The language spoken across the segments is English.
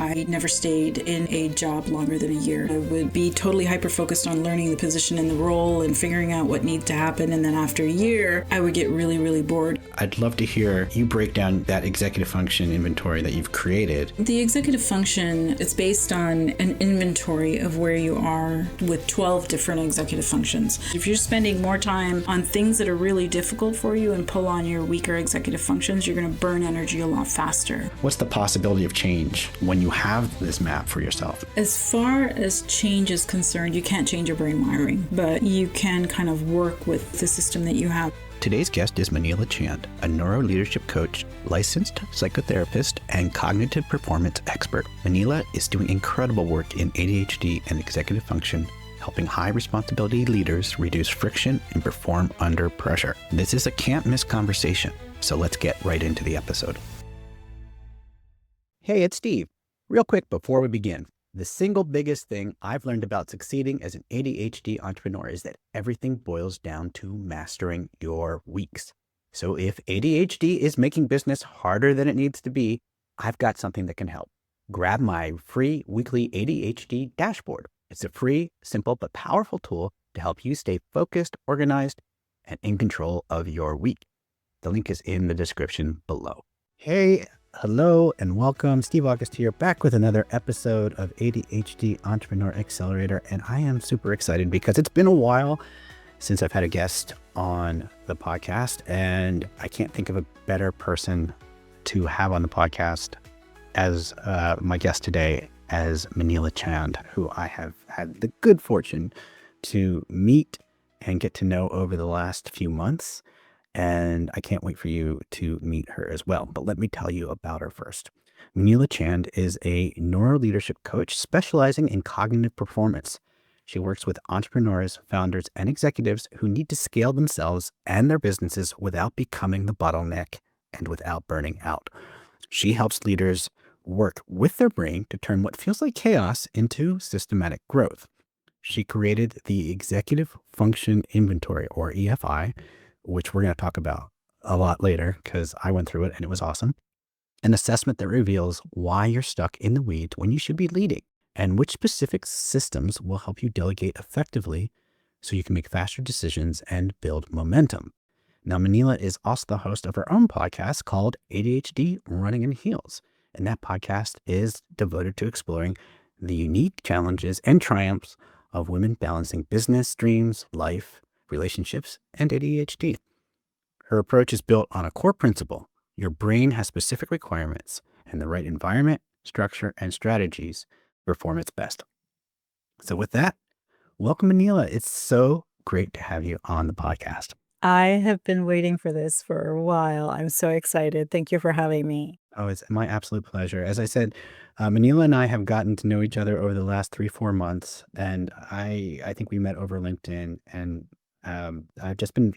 I never stayed in a job longer than a year. I would be totally hyper-focused on learning the position and the role and figuring out what needs to happen. And then after a year, I would get really, really bored. I'd love to hear you break down that executive function inventory that you've created. The executive function is based on an inventory of where you are with 12 different executive functions. If you're spending more time on things that are really difficult for you and pull on your weaker executive functions, you're going to burn energy a lot faster. What's the possibility of change when you have this map for yourself? As far as change is concerned, you can't change your brain wiring, but you can kind of work with the system that you have. Today's guest is Mineela Chand, a neuroleadership coach, licensed psychotherapist, and cognitive performance expert. Maneela is doing incredible work in ADHD and executive function, helping high responsibility leaders reduce friction and perform under pressure. This is a can't miss conversation, so let's get right into the episode. Hey, it's Steve. Real quick before we begin, the single biggest thing I've learned about succeeding as an ADHD entrepreneur is that everything boils down to mastering your weeks. So if ADHD is making business harder than it needs to be, I've got something that can help. Grab my free weekly ADHD dashboard. It's a free, simple, but powerful tool to help you stay focused, organized, and in control of your week. The link is in the description below. Hey, hello, and welcome. Steve August here, back with another episode of ADHD Entrepreneur Accelerator. And I am super excited because it's been a while since I've had a guest on the podcast, and I can't think of a better person to have on the podcast as my guest today as Mineela Chand, who I have had the good fortune to meet and get to know over the last few months. And I can't wait for you to meet her as well. But let me tell you about her first. Mineela Chand is a neuroleadership coach specializing in cognitive performance. She works with entrepreneurs, founders, and executives who need to scale themselves and their businesses without becoming the bottleneck and without burning out. She helps leaders work with their brain to turn what feels like chaos into systematic growth. She created the Executive Function Inventory, or EFI, which we're going to talk about a lot later because I went through it and it was awesome. An assessment that reveals why you're stuck in the weeds when you should be leading and which specific systems will help you delegate effectively so you can make faster decisions and build momentum. Now, Maneela is also the host of her own podcast called ADHD Running in Heels. And that podcast is devoted to exploring the unique challenges and triumphs of women balancing business, dreams, life, relationships, and ADHD. Her approach is built on a core principle. Your brain has specific requirements, and the right environment, structure, and strategies perform its best. So with that, welcome, Maneela. It's so great to have you on the podcast. I have been waiting for this for a while. I'm so excited. Thank you for having me. Oh, it's my absolute pleasure. As I said, Maneela and I have gotten to know each other over the last 3-4 months, and I think we met over LinkedIn, and I've just been,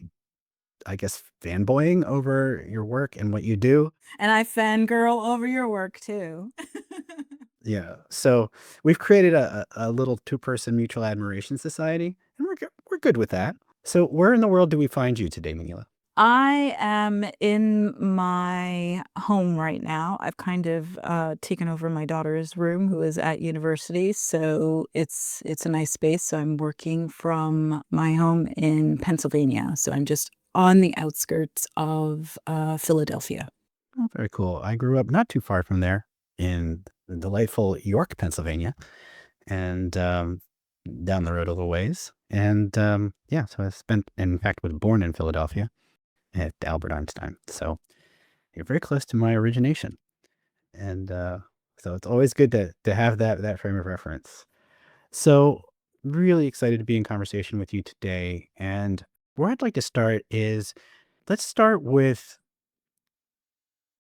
I guess, fanboying over your work and what you do. And I fangirl over your work too. Yeah. So we've created a little 2-person mutual admiration society, and we're good with that. So where in the world do we find you today, Maneela? I am in my home right now. I've kind of taken over my daughter's room, who is at university. So it's a nice space. So I'm working from my home in Pennsylvania. So I'm just on the outskirts of Philadelphia. Oh, very cool. I grew up not too far from there in the delightful York, Pennsylvania, and down the road a little ways. And yeah, so I in fact, was born in Philadelphia at Albert Einstein. So you're very close to my origination. And so it's always good to have that frame of reference. So really excited to be in conversation with you today. And where I'd like to start is, let's start with,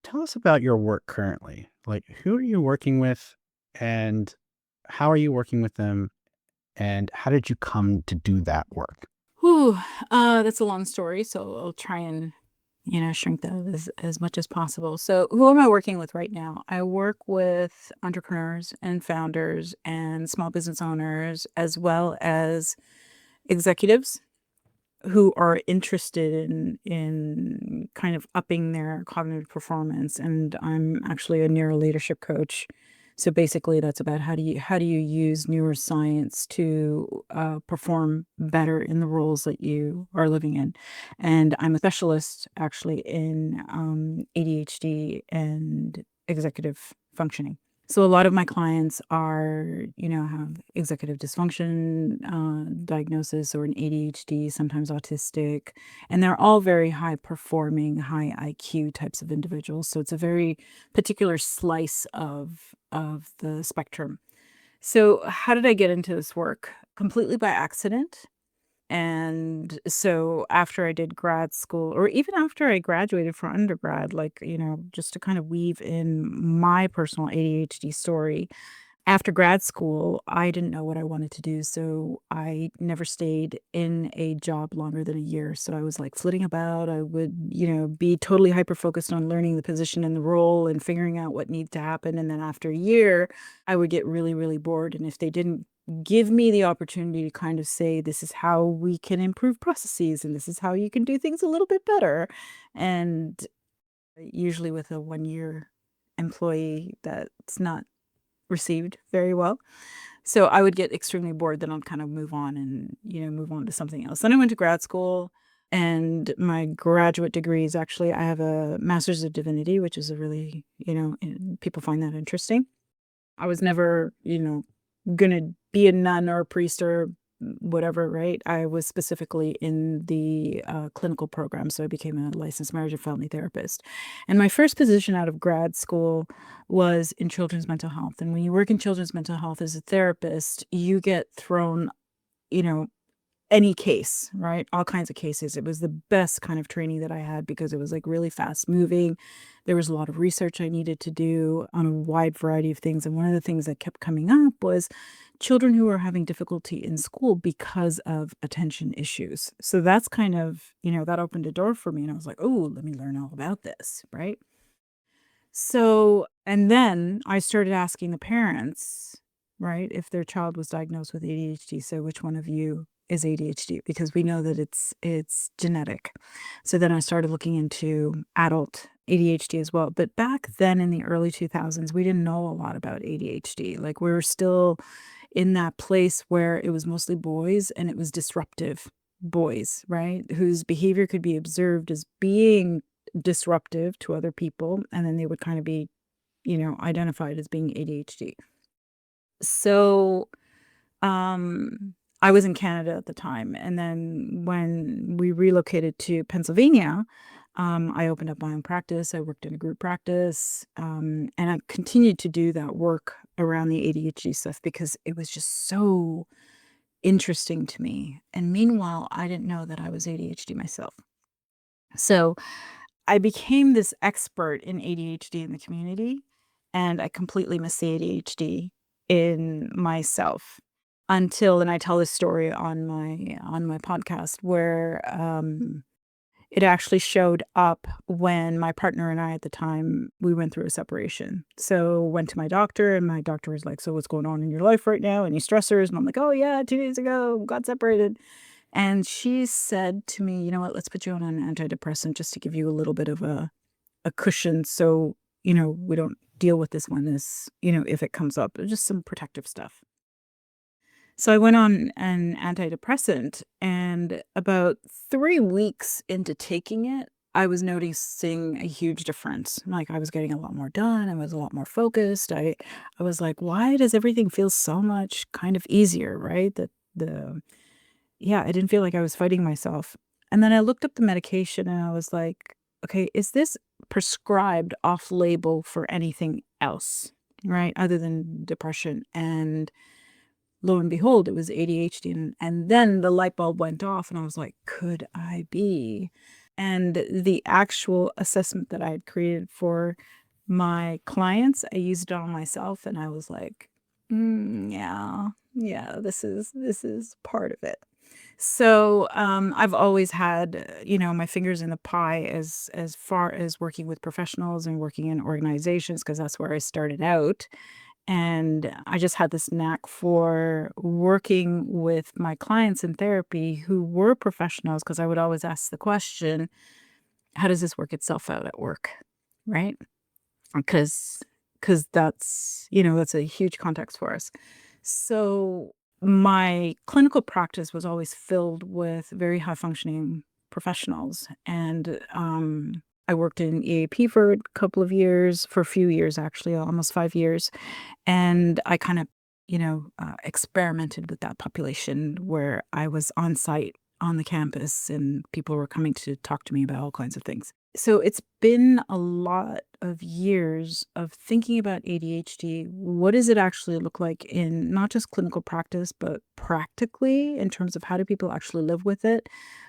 tell us about your work currently. Like, who are you working with and how are you working with them? And how did you come to do that work? Whew, that's a long story, so I'll try and shrink that as much as possible. So who am I working with right now? I work with entrepreneurs and founders and small business owners, as well as executives who are interested in kind of upping their cognitive performance. And I'm actually a neuroleadership coach. So basically, that's about how do you use neuroscience to perform better in the roles that you are living in. And I'm a specialist actually in ADHD and executive functioning. So a lot of my clients are, have executive dysfunction diagnosis or an ADHD, sometimes autistic, and they're all very high performing, high IQ types of individuals. So it's a very particular slice of the spectrum. So how did I get into this work? Completely by accident. And so after I did grad school, or even after I graduated from undergrad, just to kind of weave in my personal ADHD story, after grad school, I didn't know what I wanted to do. So I never stayed in a job longer than a year. So I was like flitting about. I would, be totally hyper focused on learning the position and the role and figuring out what needed to happen. And then after a year, I would get really, really bored. And if they didn't give me the opportunity to kind of say, this is how we can improve processes and this is how you can do things a little bit better. And usually with a 1 year employee, that's not received very well. So I would get extremely bored. Then I'd kind of move on and, move on to something else. Then I went to grad school, and my graduate degree is actually, I have a master's of divinity, which is a really, people find that interesting. I was never, going to be a nun or a priest or whatever, right? I was specifically in the clinical program. So I became a licensed marriage and family therapist. And my first position out of grad school was in children's mental health. And when you work in children's mental health as a therapist, you get thrown, any case, right? All kinds of cases. It was the best kind of training that I had because it was like really fast moving. There was a lot of research I needed to do on a wide variety of things. And one of the things that kept coming up was children who were having difficulty in school because of attention issues. So that's kind of, that opened a door for me. And I was like, oh, let me learn all about this, right? So, and then I started asking the parents, right, if their child was diagnosed with ADHD. So which one of you is ADHD? Because we know that it's genetic. So then I started looking into adult ADHD as well. But back then in the early 2000s, we didn't know a lot about ADHD. Like we were still in that place where it was mostly boys and it was disruptive boys, right? Whose behavior could be observed as being disruptive to other people. And then they would kind of be, identified as being ADHD. So, I was in Canada at the time. And then when we relocated to Pennsylvania, I opened up my own practice. I worked in a group practice. And I continued to do that work around the ADHD stuff because it was just so interesting to me. And meanwhile, I didn't know that I was ADHD myself. So I became this expert in ADHD in the community, and I completely missed the ADHD in myself until, and I tell this story on my podcast where it actually showed up when my partner and I at the time, we went through a separation. So went to my doctor, and my doctor was like, so what's going on in your life right now? Any stressors? And I'm like, oh yeah, 2 days ago, got separated. And she said to me, you know what, let's put you on an antidepressant just to give you a little bit of a cushion so, we don't deal with this one if it comes up. Just some protective stuff. So I went on an antidepressant, and about 3 weeks into taking it, I was noticing a huge difference. Like I was getting a lot more done. I was a lot more focused. I was like, why does everything feel so much kind of easier, right? I didn't feel like I was fighting myself. And then I looked up the medication and I was like, okay, is this prescribed off label for anything else, right? Other than depression. And lo and behold, it was ADHD. And then the light bulb went off and I was like, could I be? And the actual assessment that I had created for my clients, I used it on myself and I was like, yeah, this is part of it. So I've always had, my fingers in the pie as far as working with professionals and working in organizations, because that's where I started out. And I just had this knack for working with my clients in therapy who were professionals, because I would always ask the question, how does this work itself out at work? Right? Because because that's a huge context for us. So my clinical practice was always filled with very high functioning professionals. And I worked in EAP for a few years, actually, almost 5 years. And I kind of, experimented with that population where I was on site on the campus and people were coming to talk to me about all kinds of things. So it's been a lot of years of thinking about ADHD. What does it actually look like in not just clinical practice, but practically in terms of how do people actually live with it?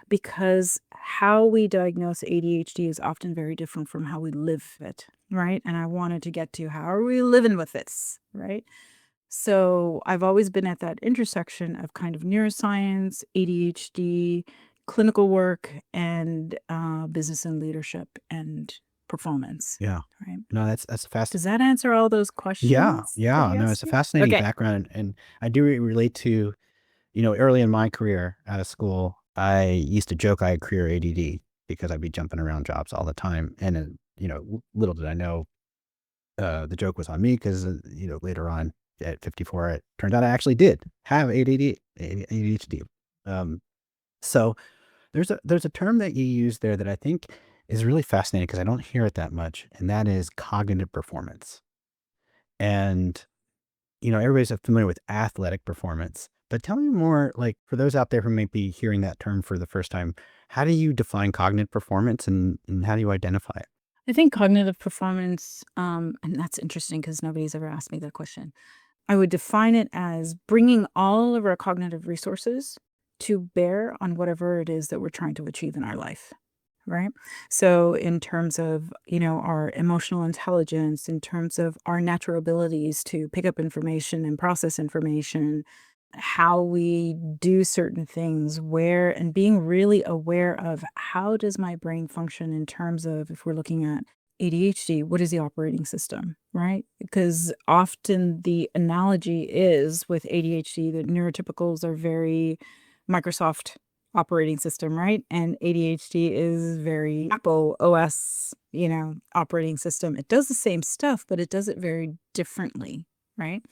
Because how we diagnose ADHD is often very different from how we live it, right? And I wanted to get to how are we living with this, right? So I've always been at that intersection of kind of neuroscience, ADHD, clinical work, and business and leadership and performance. Yeah. Right. No, that's Does fascinating. that answer all those questions? Yeah. No, it's a fascinating Okay. background. And I do relate to, early in my career out of school, I used to joke I had career ADD because I'd be jumping around jobs all the time. And, little did I know, the joke was on me because, later on at 54, it turned out I actually did have ADHD. Um, so there's a term that you use there that I think is really fascinating because I don't hear it that much, and that is cognitive performance. And, everybody's familiar with athletic performance, but tell me more, like for those out there who may be hearing that term for the first time, how do you define cognitive performance and how do you identify it? I think cognitive performance, and that's interesting because nobody's ever asked me that question. I would define it as bringing all of our cognitive resources to bear on whatever it is that we're trying to achieve in our life, right? So in terms of, our emotional intelligence, in terms of our natural abilities to pick up information and process information, how we do certain things, where and being really aware of how does my brain function in terms of if we're looking at ADHD, what is the operating system, right? Because often the analogy is with ADHD that neurotypicals are very Microsoft operating system, right? And ADHD is very Apple OS, operating system. It does the same stuff, but it does it very differently, right?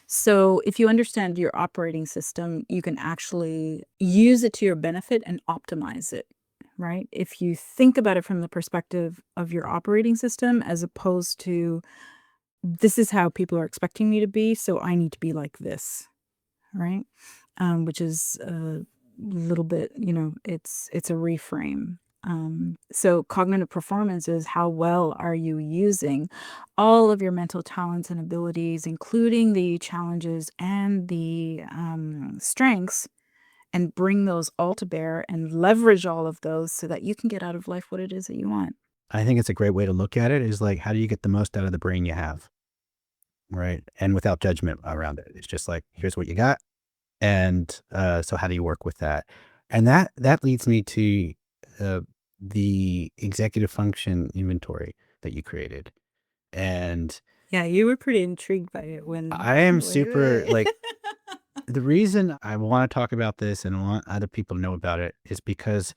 So if you understand your operating system, you can actually use it to your benefit and optimize it, right? If you think about it from the perspective of your operating system, as opposed to this is how people are expecting me to be, so I need to be like this, right? Which is a little bit, it's a reframe. So cognitive performance is how well are you using all of your mental talents and abilities, including the challenges and the strengths, and bring those all to bear and leverage all of those so that you can get out of life what it is that you want. I think it's a great way to look at it is like, how do you get the most out of the brain you have? Right. And without judgment around it. It's just like, here's what you got. And so how do you work with that? And that leads me to the executive function inventory that you created. And Yeah, you were pretty intrigued by it when I am super like the reason I want to talk about this and want other people to know about it is because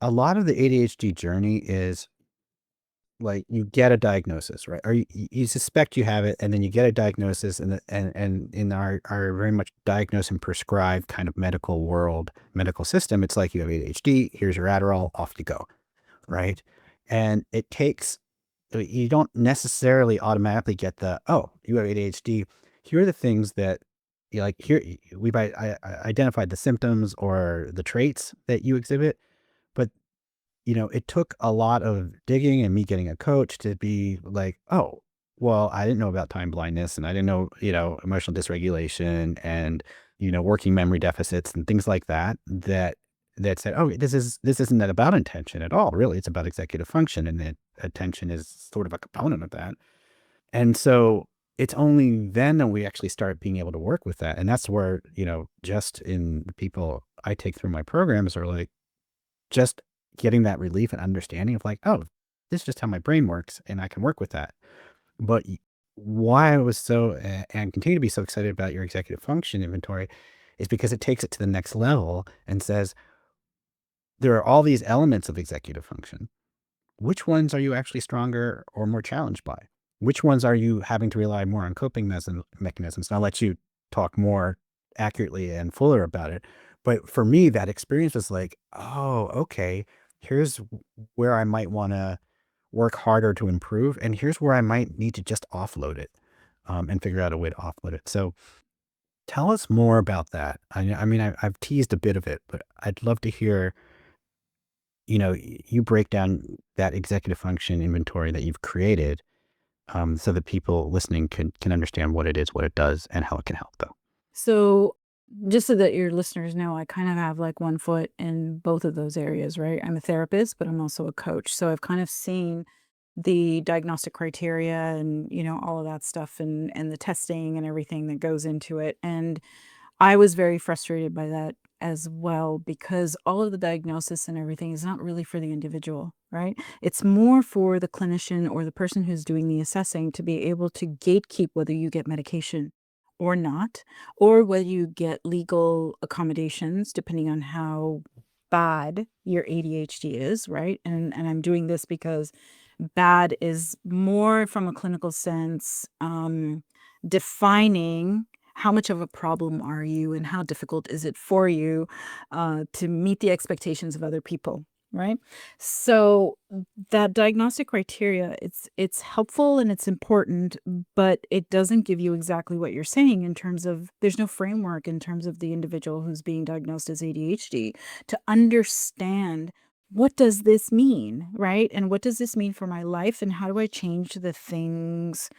a lot of the ADHD journey is like you get a diagnosis, right? Or you suspect you have it, and then you get a diagnosis, and in our very much diagnosed and prescribed kind of medical system, it's like you have ADHD. Here's your Adderall, off you go, right? And it takes you don't necessarily automatically get you have ADHD. Here are the things that you like. Here I identified the symptoms or the traits that you exhibit, but it took a lot of digging and me getting a coach to be like, oh, well, I didn't know about time blindness and I didn't know, emotional dysregulation and, working memory deficits and things like that said, oh, this isn't about intention at all. Really, it's about executive function, and that attention is sort of a component of that. And so it's only then that we actually start being able to work with that. And that's where, just in the people I take through my programs are like, just getting that relief and understanding of like, oh, this is just how my brain works and I can work with that. But why I was so, and continue to be so excited about your executive function inventory is because it takes it to the next level and says, there are all these elements of executive function. Which ones are you actually stronger or more challenged by? which ones are you having to rely more on coping mechanisms? And I'll let you talk more accurately and fuller about it. But for me, that experience was like, oh, okay, here's where I might want to work harder to improve. And here's where I might need to just offload it, and figure out a way to offload it. So tell us more about that. I mean, I've teased a bit of it, but I'd love to hear, you break down that executive function inventory that you've created, so that people listening can understand what it is, what it does, and how it can help them. So, just so that your listeners know, I kind of have like one foot in both of those areas, right? I'm a therapist, but I'm also a coach. So I've kind of seen the diagnostic criteria and, all of that stuff and the testing and everything that goes into it. And I was very frustrated by that as well because all of the diagnosis and everything is not really for the individual, right? It's more for the clinician or the person who's doing the assessing to be able to gatekeep whether you get medication or not, or whether you get legal accommodations depending on how bad your ADHD is, right? And I'm doing this because bad is more from a clinical sense, defining how much of a problem are you and how difficult is it for you to meet the expectations of other people, right? So that diagnostic criteria, it's helpful and it's important, but it doesn't give you exactly what you're saying in terms of there's no framework in terms of the individual who's being diagnosed as ADHD to understand what does this mean, right? And what does this mean for my life? And how do I change the things,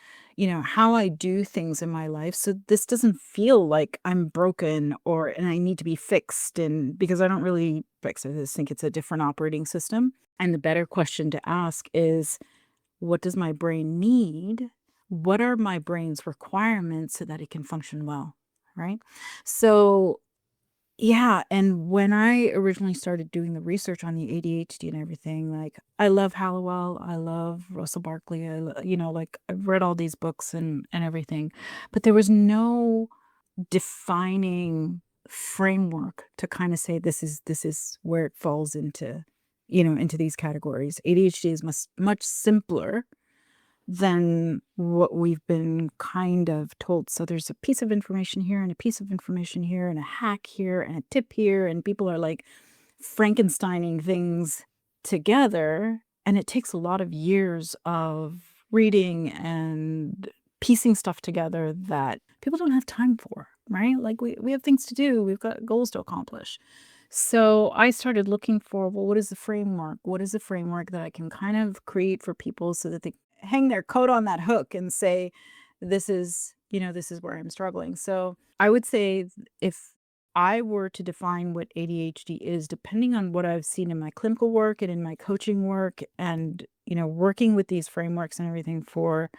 how I do things in my life so this doesn't feel like I'm broken and I need to be fixed? And because I don't really fix it, I just think it's a different operating system. And the better question to ask is, what does my brain need? What are my brain's requirements so that it can function well, right? So yeah, and when I originally started doing the research on the ADHD and everything, like I love Hallowell, I love Russell Barkley, like I've read all these books and everything, but there was no defining framework to kind of say this is where it falls into, into these categories. ADHD is much simpler than what we've been kind of told. So there's a piece of information here and a piece of information here and a hack here and a tip here. And people are like Frankensteining things together. And it takes a lot of years of reading and piecing stuff together that people don't have time for, right? Like we have things to do. We've got goals to accomplish. So I started looking for, well, what is the framework? What is the framework that I can kind of create for people so that they hang their coat on that hook and say, this is where I'm struggling. So I would say if I were to define what ADHD is, depending on what I've seen in my clinical work and in my coaching work and, working with these frameworks and everything for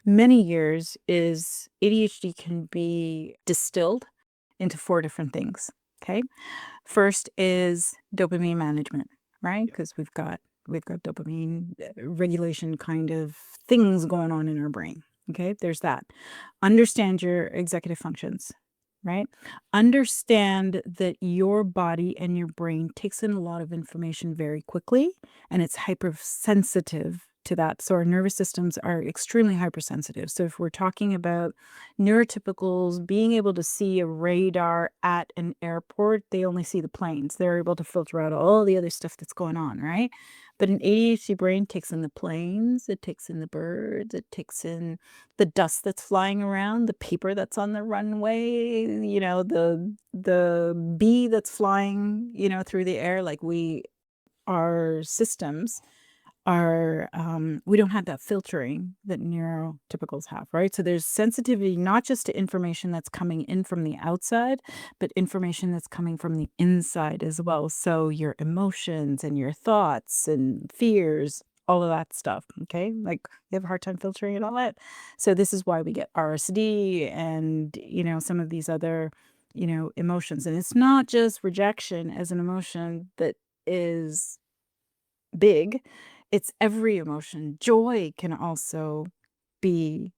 many years, is ADHD can be distilled into 4 different things. Okay. First is dopamine management, right? Because we've got dopamine regulation kind of things going on in our brain. Okay, there's that. Understand your executive functions, right? Understand that your body and your brain takes in a lot of information very quickly and it's hypersensitive to that. So our nervous systems are extremely hypersensitive. So if we're talking about neurotypicals being able to see a radar at an airport, they only see the planes. They're able to filter out all the other stuff that's going on, right? But an ADHD brain takes in the planes, it takes in the birds, it takes in the dust that's flying around, the paper that's on the runway, the bee that's flying, through the air. Like our systems are we don't have that filtering that neurotypicals have, right? So there's sensitivity not just to information that's coming in from the outside, but information that's coming from the inside as well. So your emotions and your thoughts and fears, all of that stuff, okay? Like you have a hard time filtering it all out. So this is why we get RSD and, some of these other, emotions. And it's not just rejection as an emotion that is big. It's every emotion. Joy can also be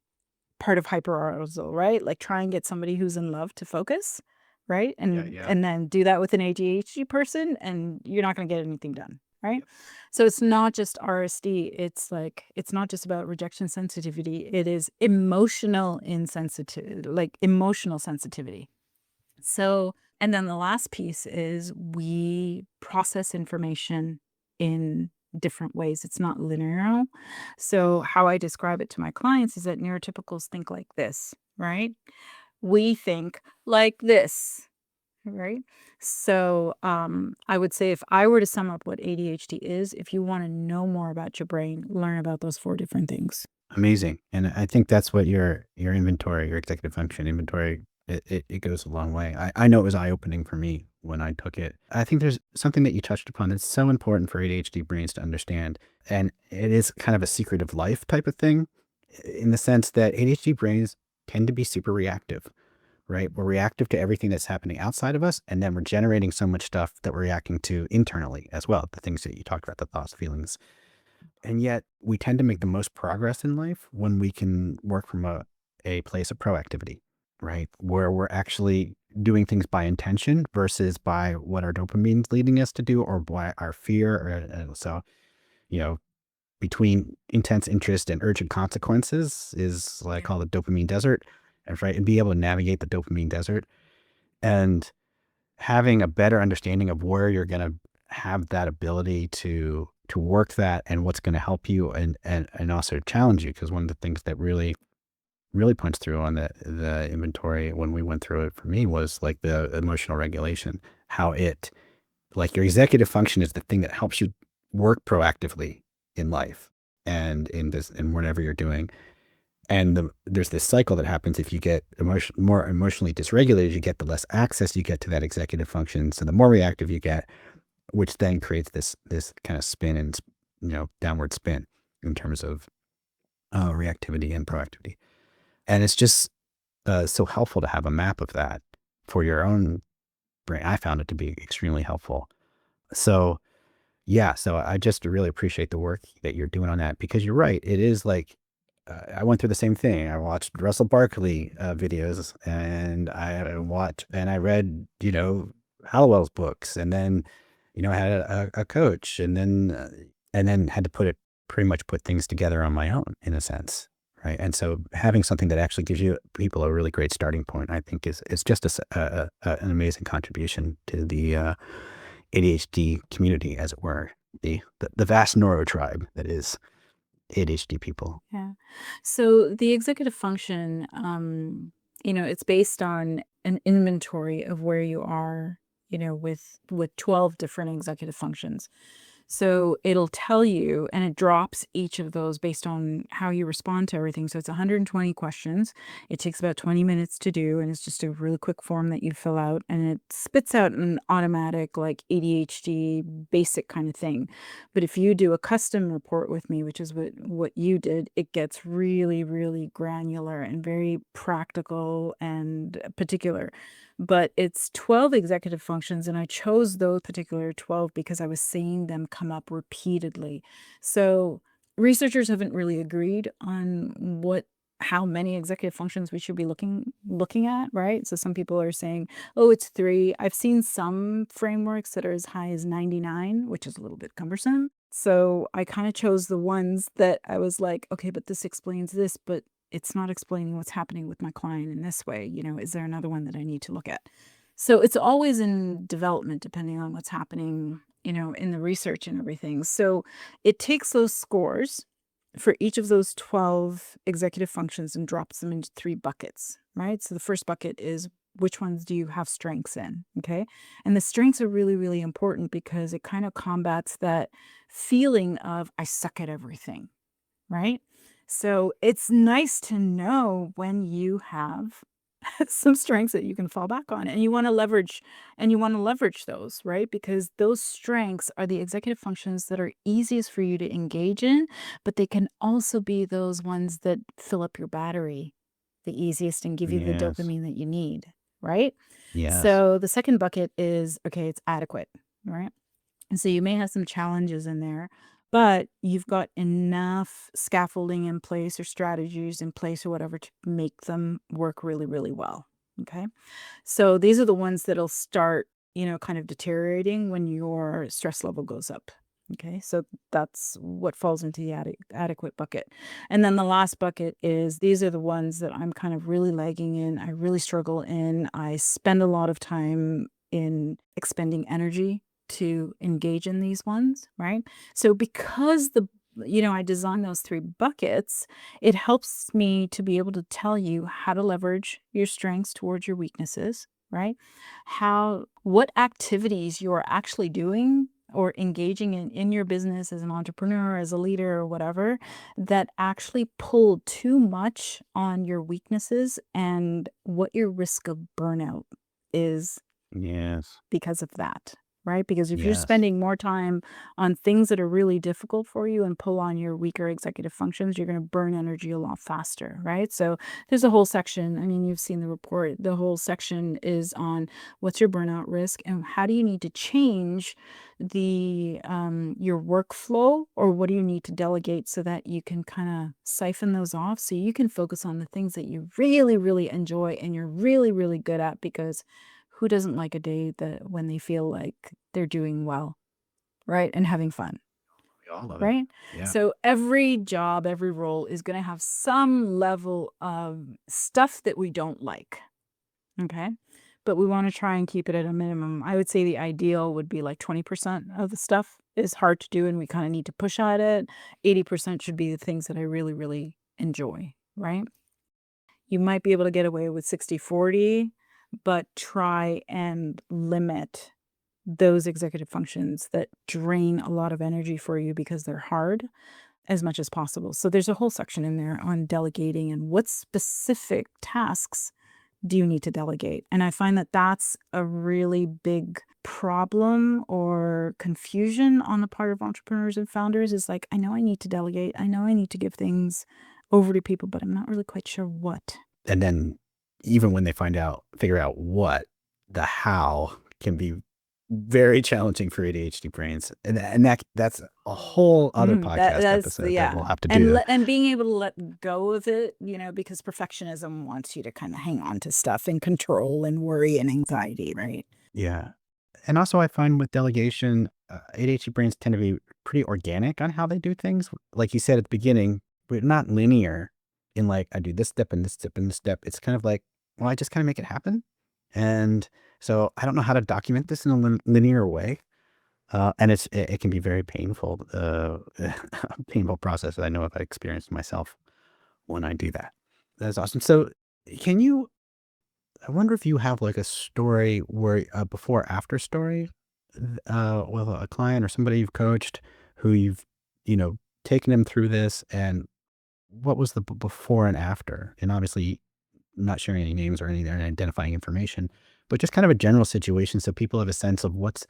part of hyperarousal, right? Like try and get somebody who's in love to focus, right? Yeah, And yeah. and then do that with an ADHD person and you're not going to get anything done. right? So it's not just RSD. It's not just about rejection sensitivity. It is emotional insensitivity, like emotional sensitivity. So, and then the last piece is we process information in different ways. It's not linear. So, how I describe it to my clients is that neurotypicals think like this, right? We think like this, right? So, I would say if I were to sum up what ADHD is, if you want to know more about your brain, learn about those 4 different things. Amazing. And I think that's what your inventory, your executive function inventory, it goes a long way. I know it was eye-opening for me when I took it. I think there's something that you touched upon that's so important for ADHD brains to understand. And it is kind of a secret of life type of thing in the sense that ADHD brains tend to be super reactive, right? We're reactive to everything that's happening outside of us. And then we're generating so much stuff that we're reacting to internally as well. The things that you talked about, the thoughts, feelings. And yet we tend to make the most progress in life when we can work from a place of proactivity, right? Where we're actually doing things by intention versus by what our dopamine's leading us to do or by our fear. So, you know, between intense interest and urgent consequences is what I call the dopamine desert, right? And be able to navigate the dopamine desert and having a better understanding of where you're going to have that ability to work that and what's going to help you and also challenge you. Because one of the things that really punched through on the inventory when we went through it for me was like the emotional regulation, how it, like your executive function is the thing that helps you work proactively in life and in this and whatever you're doing. And there's this cycle that happens if you get more emotionally dysregulated, you get the less access you get to that executive function. So the more reactive you get, which then creates this kind of spin and, downward spin in terms of reactivity and proactivity. And it's just so helpful to have a map of that for your own brain. I found it to be extremely helpful. So yeah, so I just really appreciate the work that you're doing on that because you're right. It is like, I went through the same thing. I watched Russell Barkley videos and I read, Hallowell's books and then, I had a coach and then had to pretty much put things together on my own in a sense. Right. And so having something that actually gives people a really great starting point, I think is just an amazing contribution to the ADHD community, as it were, the vast neuro tribe that is ADHD people. Yeah. So the executive function, it's based on an inventory of where you are, with 12 different executive functions. So it'll tell you, and it drops each of those based on how you respond to everything. So it's 120 questions. It takes about 20 minutes to do, and it's just a really quick form that you fill out, and it spits out an automatic, like ADHD basic kind of thing. But if you do a custom report with me, which is what you did, it gets really, really granular and very practical and particular. But it's 12 executive functions, and I chose those particular 12 because I was seeing them come up repeatedly. So researchers haven't really agreed on how many executive functions we should be looking at, right? So some people are saying, oh, it's 3. I've seen some frameworks that are as high as 99, which is a little bit cumbersome. So I kind of chose the ones that I was like, okay, but this explains this, but it's not explaining what's happening with my client in this way. Is there another one that I need to look at? So it's always in development, depending on what's happening, in the research and everything. So it takes those scores for each of those 12 executive functions and drops them into 3 buckets, right? So the first bucket is which ones do you have strengths in? Okay. And the strengths are really, really important because it kind of combats that feeling of I suck at everything, right? So it's nice to know when you have some strengths that you can fall back on and you want to leverage those, right? Because those strengths are the executive functions that are easiest for you to engage in, but they can also be those ones that fill up your battery the easiest and give you the Yes. dopamine that you need, right? Yes. So the second bucket is, okay, it's adequate, right? And so you may have some challenges in there, but you've got enough scaffolding in place or strategies in place or whatever to make them work really, really well. Okay. So these are the ones that'll start, kind of deteriorating when your stress level goes up. Okay, so that's what falls into the adequate bucket. And then the last bucket is these are the ones that I'm kind of really lagging in. I really struggle in. I spend a lot of time in expending energy to engage in these ones, right? So because I designed those 3 buckets, it helps me to be able to tell you how to leverage your strengths towards your weaknesses, right? What activities you're actually doing or engaging in your business as an entrepreneur, as a leader, or whatever, that actually pull too much on your weaknesses and what your risk of burnout is Yes. because of that, right? Because if you're Yes. spending more time on things that are really difficult for you and pull on your weaker executive functions, you're going to burn energy a lot faster, right? So there's a whole section. I mean, you've seen the report. The whole section is on what's your burnout risk and how do you need to change the your workflow, or what do you need to delegate so that you can kind of siphon those off so you can focus on the things that you really, really enjoy and you're really, really good at, because who doesn't like a day that when they feel like they're doing well, right? And having fun, We all love it. right? Yeah. So every job, every role is going to have some level of stuff that we don't like. Okay. But we want to try and keep it at a minimum. I would say the ideal would be like 20% of the stuff is hard to do and we kind of need to push at it. 80% should be the things that I really, really enjoy, right? You might be able to get away with 60-40, but try and limit those executive functions that drain a lot of energy for you because they're hard as much as possible. So there's a whole section in there on delegating and what specific tasks do you need to delegate. And I find that that's a really big problem or confusion on the part of entrepreneurs and founders, is like, I know I need to delegate. I know I need to give things over to people, but I'm not really quite sure what. And then even when they figure out what, the how can be very challenging for ADHD brains. And that's a whole other podcast episode that we'll have to do. And being able to let go of it, because perfectionism wants you to kind of hang on to stuff and control and worry and anxiety, right? Yeah. And also I find with delegation, ADHD brains tend to be pretty organic on how they do things. Like you said at the beginning, we're not linear in like, I do this step and this step and this step. It's kind of like, well, I just kind of make it happen. And so I don't know how to document this in a linear way. And it can be very painful, painful process that I know I've experienced myself when I do that. That's awesome. So I wonder if you have like a story where a before after story with a client or somebody you've coached who you've, taken them through this, and what was the before and after? And obviously not sharing any names or any identifying information, but just kind of a general situation so people have a sense of what's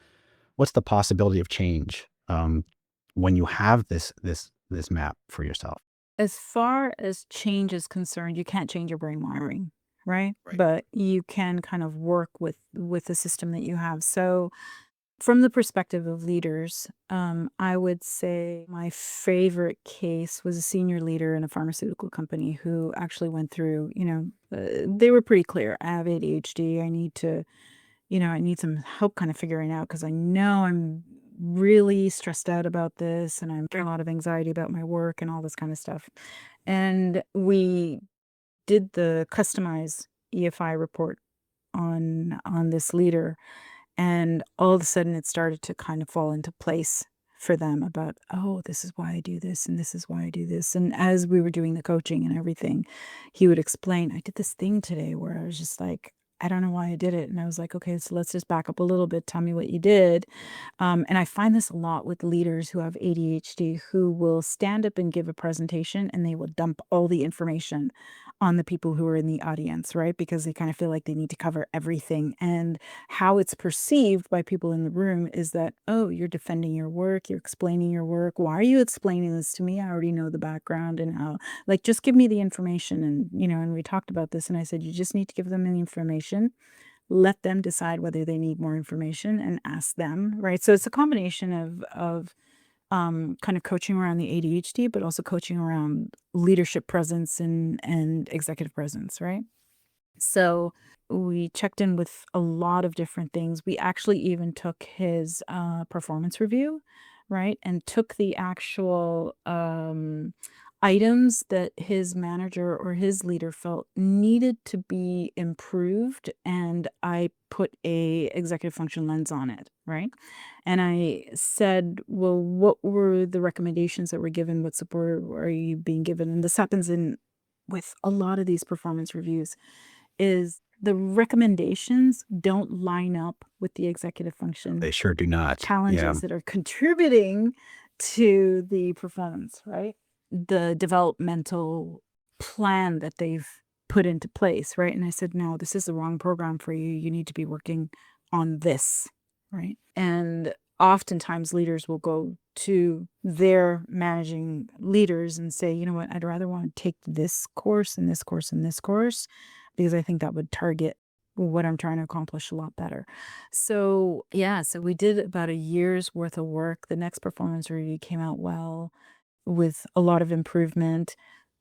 the possibility of change when you have this map for yourself. As far as change is concerned, you can't change your brain wiring, right? Right. But you can kind of work with the system that you have. So from the perspective of leaders, I would say my favorite case was a senior leader in a pharmaceutical company who actually went through, they were pretty clear. I have ADHD. I need some help kind of figuring out, because I know I'm really stressed out about this and I'm getting a lot of anxiety about my work and all this kind of stuff. And we did the customized EFI report on this leader, and all of a sudden it started to kind of fall into place for them about, oh, this is why I do this and this is why I do this. And as we were doing the coaching and everything, he would explain, I did this thing today where I was just like, I don't know why I did it. And I was like, okay, so let's just back up a little bit. Tell me what you did. And I find this a lot with leaders who have ADHD, who will stand up and give a presentation and they will dump all the information on the people who are in the audience, right? Because they kind of feel like they need to cover everything. And how it's perceived by people in the room is that, oh, you're defending your work, you're explaining your work. Why are you explaining this to me? I already know the background and how, like, just give me the information. And, and we talked about this and I said, you just need to give them the information. Let them decide whether they need more information and ask them, right? So it's a combination of kind of coaching around the ADHD, but also coaching around leadership presence and executive presence, right? So we checked in with a lot of different things. We actually even took his performance review, right? And took the actual items that his manager or his leader felt needed to be improved, and I put a executive function lens on it, right? And I said, well, what were the recommendations that were given? What support are you being given? And this happens in with a lot of these performance reviews, is the recommendations don't line up with the executive function They sure do not. Yeah. challenges that are contributing to the performance, right? The developmental plan that they've put into place, right? And I said, no, this is the wrong program for you. You need to be working on this, right? And oftentimes leaders will go to their managing leaders and say, you know what, I'd rather want to take this course and this course and this course, because I think that would target what I'm trying to accomplish a lot better. So yeah, so we did about a year's worth of work. The next performance review came out well, with a lot of improvement.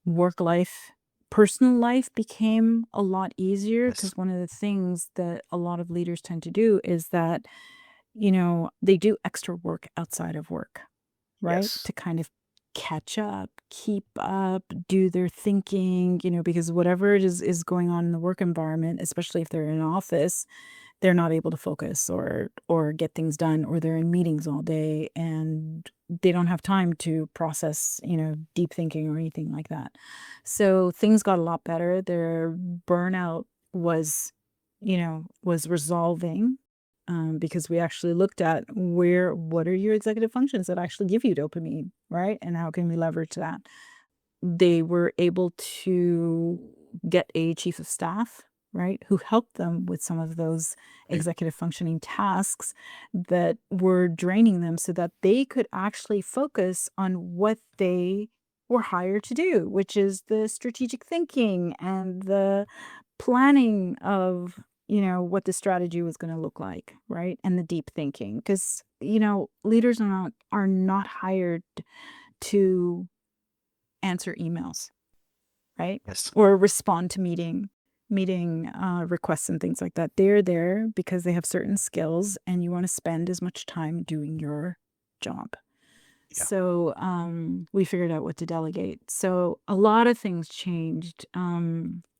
Work life, personal life became a lot easier, Yes. because one of the things that a lot of leaders tend to do is that, they do extra work outside of work, right? Yes. To kind of catch up, keep up, do their thinking, because whatever it is going on in the work environment, especially if they're in an office, they're not able to focus or get things done, or they're in meetings all day and they don't have time to process, deep thinking or anything like that. So things got a lot better. Their burnout was resolving, because we actually looked at what are your executive functions that actually give you dopamine, right? And how can we leverage that? They were able to get a chief of staff, right, who helped them with some of those Right. executive functioning tasks that were draining them, so that they could actually focus on what they were hired to do, which is the strategic thinking and the planning of, what the strategy was going to look like, right? And the deep thinking, because, leaders are not hired to answer emails, right? Yes. Or respond to meeting requests and things like that. They're there because they have certain skills, and you want to spend as much time doing your job. Yeah. So we figured out what to delegate. So a lot of things changed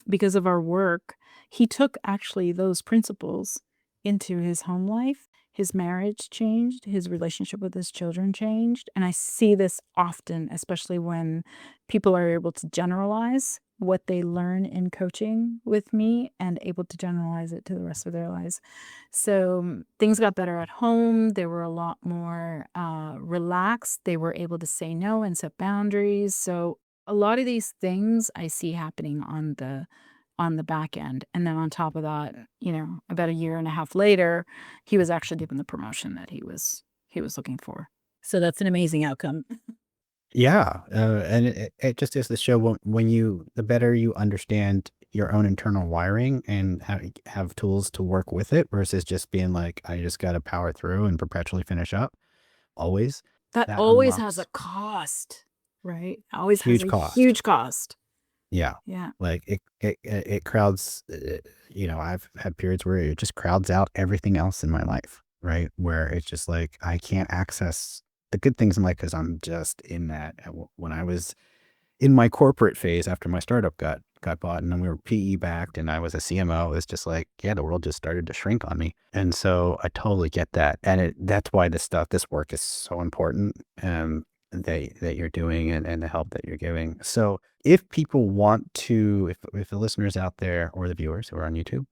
because of our work. He took actually those principles into his home life. His marriage changed. His relationship with his children changed. And I see this often, especially when people are able to generalize what they learn in coaching with me and able to generalize it to the rest of their lives. So things got better at home. They were a lot more relaxed. They were able to say no and set boundaries. So a lot of these things I see happening on the back end. And then on top of that, about a year and a half later, he was actually given the promotion that he was looking for. So that's an amazing outcome. Yeah. And it just is the show the better you understand your own internal wiring and have tools to work with it versus just being like, I just got to power through and perpetually finish up always. That That always has unlocks a cost, right? Always has huge a cost. huge cost. Yeah. Yeah. Like it crowds, I've had periods where it just crowds out everything else in my life, right? Where it's just like, I can't access the good things in life because I'm just in that. When I was in my corporate phase after my startup got bought and then we were PE backed and I was a CMO, it's just like, yeah, the world just started to shrink on me. And so I totally get that. And that's why this work is so important. That you're doing and the help that you're giving. So if people want to, if the listeners out there or the viewers who are on YouTube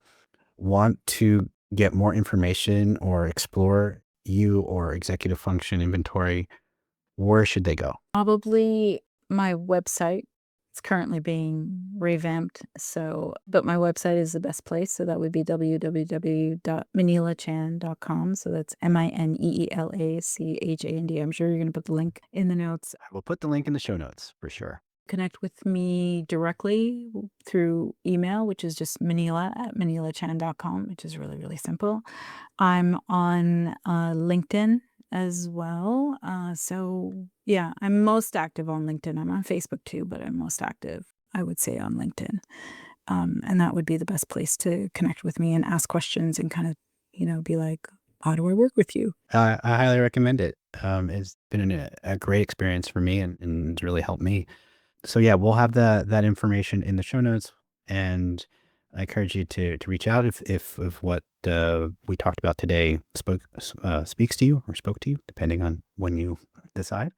want to get more information or explore you or executive function inventory, where should they go? Probably my website. It's currently being revamped. But my website is the best place. So that would be www.maneelachand.com. So that's MINEELACHAND. I'm sure you're going to put the link in the notes. I will put the link in the show notes for sure. Connect with me directly through email, which is just Maneela@maneelachand.com, which is really, really simple. I'm on LinkedIn as well. So yeah, I'm most active on LinkedIn. I'm on Facebook too, but I'm most active, I would say, on LinkedIn. And that would be the best place to connect with me and ask questions and kind of, be like, how do I work with you? I highly recommend it. It's been a great experience for me and it's really helped me. So yeah, we'll have that information in the show notes, and I encourage you to reach out if what we talked about today speaks to you or spoke to you, depending on when you decide.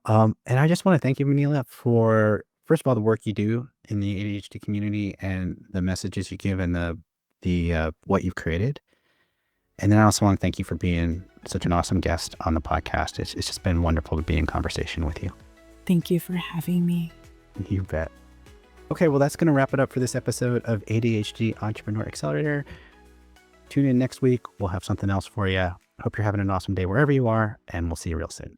And I just want to thank you, Maneela, for first of all the work you do in the ADHD community and the messages you give and the what you've created. And then I also want to thank you for being such an awesome guest on the podcast. It's just been wonderful to be in conversation with you. Thank you for having me. You bet. Okay, well, that's going to wrap it up for this episode of ADHD Entrepreneur Accelerator. Tune in next week. We'll have something else for you. Hope you're having an awesome day wherever you are, and we'll see you real soon.